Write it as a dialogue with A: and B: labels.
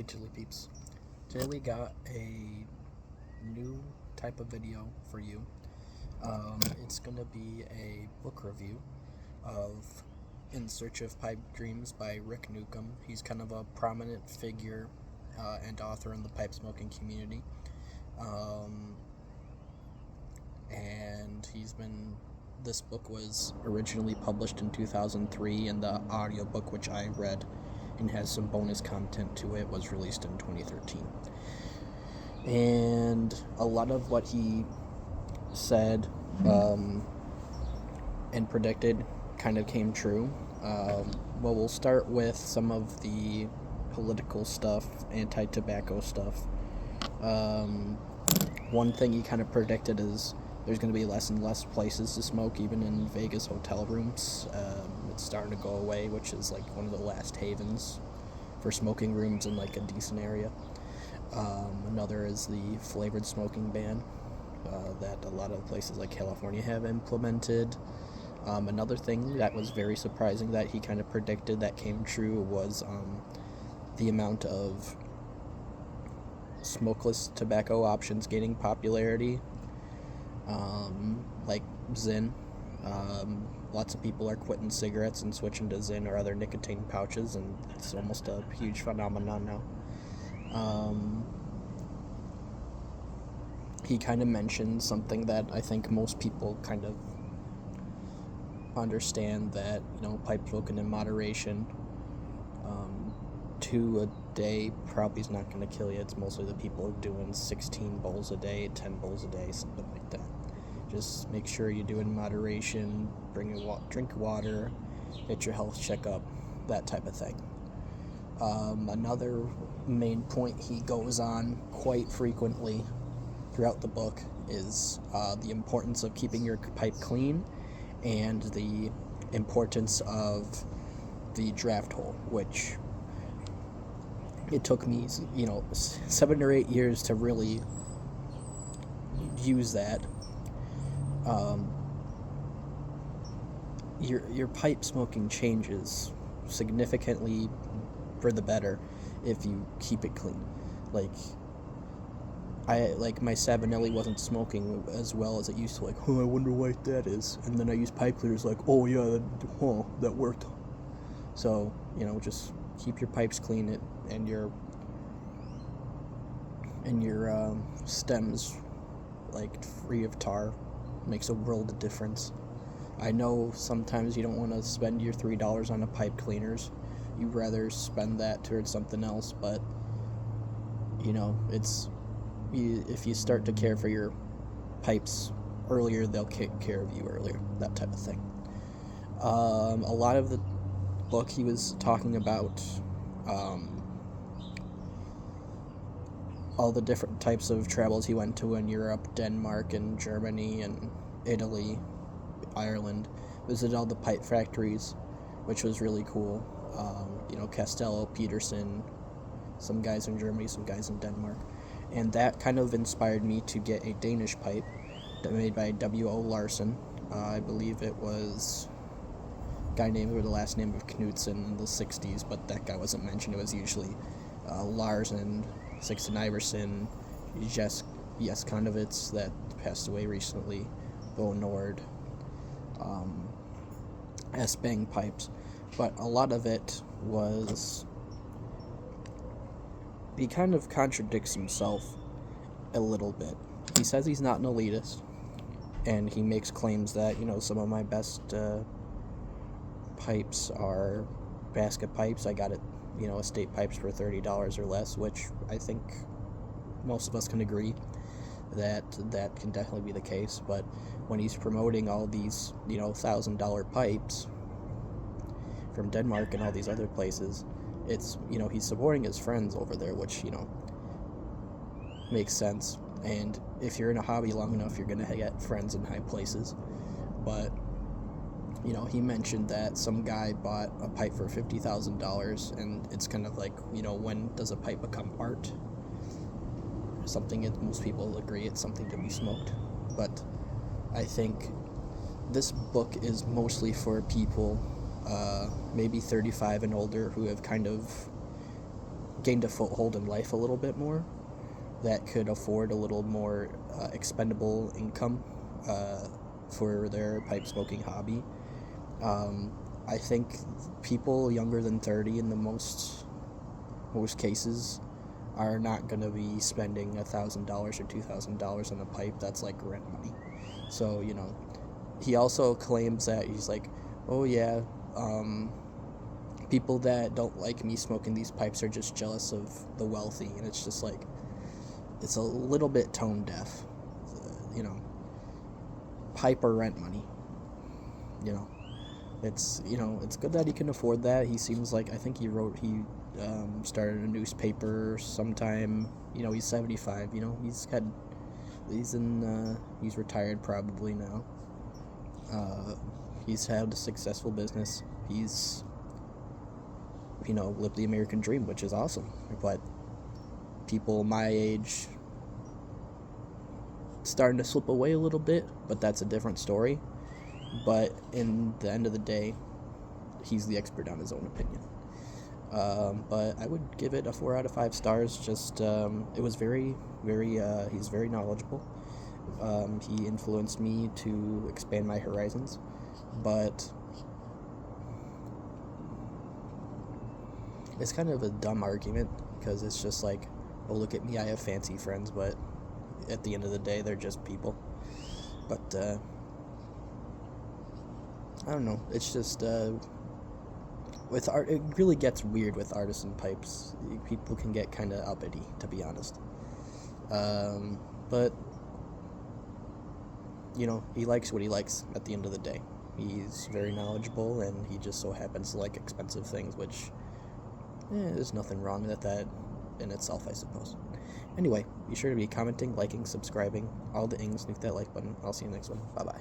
A: Hey Chili Peeps. Today we got a new type of video for you. It's gonna be a book review of In Search of Pipe Dreams by Rick Newcombe. He's kind of a prominent figure and author in the pipe smoking community. And this book was originally published in 2003, and the audiobook, which I read and has some bonus content to it, was released in 2013. And a lot of what he said and predicted kind of came true. Well, we'll start with some of the political stuff, anti-tobacco stuff. One thing he kind of predicted is there's going to be less and less places to smoke, even in Vegas hotel rooms. It's starting to go away, which is like one of the last havens for smoking rooms in like a decent area. Another is the flavored smoking ban that a lot of places like California have implemented. Another thing that was very surprising that he kind of predicted that came true was the amount of smokeless tobacco options gaining popularity. Like Zyn. Lots of people are quitting cigarettes and switching to Zyn or other nicotine pouches, and it's almost a huge phenomenon now. He kind of mentioned something that I think most people kind of understand, that, pipe smoking in moderation. 2 a day probably is not going to kill you. It's mostly the people doing 16 bowls a day, 10 bowls a day, something like that. Just make sure you do it in moderation, drink water, get your health checkup, that type of thing. Another main point he goes on quite frequently throughout the book is the importance of keeping your pipe clean and the importance of the draft hole, which it took me, 7 or 8 years to really use that. Your pipe smoking changes significantly for the better if you keep it clean. My Savinelli wasn't smoking as well as it used to. I wonder why that is. And then I used pipe cleaners. Oh yeah, that worked. So just keep your pipes clean, and your stems free of tar. Makes a world of difference. I know sometimes you don't want to spend your $3 on a pipe cleaners. You'd rather spend that towards something else, but if you start to care for your pipes earlier, they'll take care of you earlier, that type of thing. A lot of the book he was talking about all the different types of travels he went to in Europe, Denmark, and Germany, and Italy, Ireland. Visited all the pipe factories, which was really cool. Castello, Peterson, some guys in Germany, some guys in Denmark. And that kind of inspired me to get a Danish pipe made by W.O. Larsen. I believe it was a guy named with the last name of Knudsen in the 60s, but that guy wasn't mentioned. It was usually Larsen, Sixten Iverson, Jes Kondovitz, that passed away recently, Bo Nord, S. Bang pipes. But a lot of it was, he kind of contradicts himself a little bit. He says he's not an elitist, and he makes claims that, some of my best pipes are basket pipes. I got it, estate pipes for $30 or less, which I think most of us can agree that can definitely be the case. But when he's promoting all these, $1,000 pipes from Denmark and all these other places, it's, he's supporting his friends over there, which, makes sense. And if you're in a hobby long enough, you're going to get friends in high places. But he mentioned that some guy bought a pipe for $50,000, and it's kind of when does a pipe become art? Something that most people agree it's something to be smoked. But I think this book is mostly for people maybe 35 and older who have kind of gained a foothold in life a little bit more, that could afford a little more expendable income for their pipe smoking hobby. I think people younger than 30 in the most cases are not going to be spending $1,000 or $2,000 on a pipe that's like rent money. So, he also claims that he's like, oh yeah, people that don't like me smoking these pipes are just jealous of the wealthy. And it's just like, it's a little bit tone deaf. Pipe or rent money. It's good that he can afford that. He seems like, I think he started a newspaper sometime. He's 75. He's retired probably now. He's had a successful business. He's lived the American dream, which is awesome. But people my age starting to slip away a little bit, but that's a different story. But in the end of the day, he's the expert on his own opinion. But I would give it a 4 out of 5 stars. Just it was very, very. He's very knowledgeable. He influenced me to expand my horizons, but it's kind of a dumb argument because it's just like, oh, look at me, I have fancy friends, but at the end of the day, they're just people. But I don't know. It's just with art, it really gets weird with artisan pipes. People can get kind of uppity, to be honest. But he likes what he likes at the end of the day. He's very knowledgeable, and he just so happens to like expensive things, which there's nothing wrong with that in itself, I suppose. Anyway, be sure to be commenting, liking, subscribing, all the things. Hit that like button. I'll see you next one. Bye-bye.